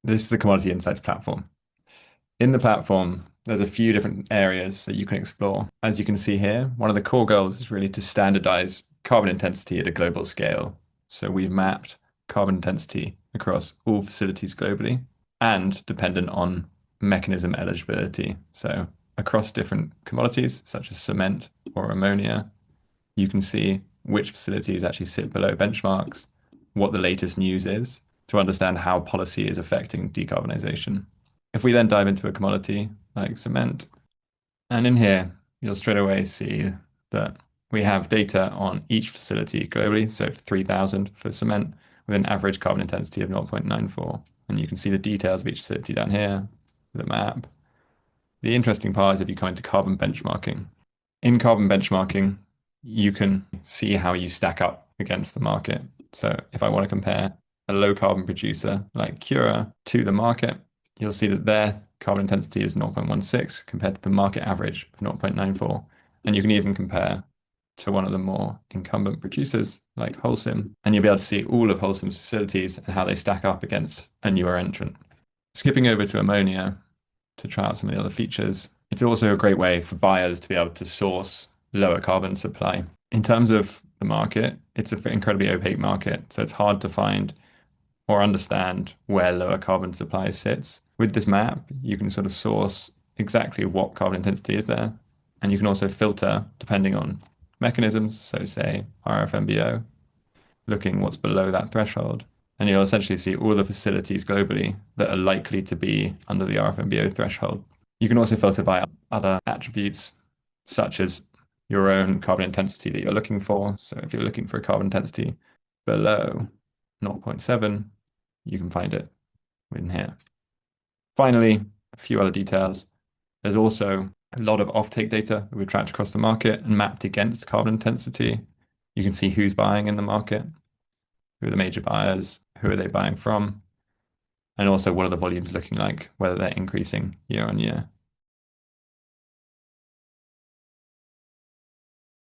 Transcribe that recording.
This is the Commodity Insights platform. In the platform, there's a few different areas that you can explore. As you can see here, one of the core goals is really to standardize carbon intensity at a global scale. So we've mapped carbon intensity across all facilities globally and dependent on mechanism eligibility. So across different commodities, such as cement or ammonia, you can see which facilities actually sit below benchmarks, what the latest news is, to understand how policy is affecting decarbonization. If we then dive into a commodity like cement, and in here, you'll straight away see that we have data on each facility globally. So 3,000 for cement with an average carbon intensity of 0.94. And you can see the details of each facility down here, the map. The interesting part is if you come into carbon benchmarking. In carbon benchmarking, you can see how you stack up against the market. So if I want to compare a low carbon producer like Cura to the market, you'll see that their carbon intensity is 0.16 compared to the market average of 0.94. And you can even compare to one of the more incumbent producers like Holcim, and you'll be able to see all of Holcim's facilities and how they stack up against a newer entrant. Skipping over to ammonia to try out some of the other features, it's also a great way for buyers to be able to source lower carbon supply. In terms of the market, it's an incredibly opaque market, so it's hard to find or understand where lower carbon supply sits. With this map, you can sort of source exactly what carbon intensity is there, and you can also filter depending on mechanisms, so say RFMBO, looking what's below that threshold. And you'll essentially see all the facilities globally that are likely to be under the RFMBO threshold. You can also filter by other attributes, such as your own carbon intensity that you're looking for. So if you're looking for a carbon intensity below 0.7, you can find it in here. Finally, a few other details. There's also a lot of offtake data that we've tracked across the market and mapped against carbon intensity. You can see who's buying in the market, who are the major buyers, who are they buying from, and also what are the volumes looking like, whether they're increasing year on year.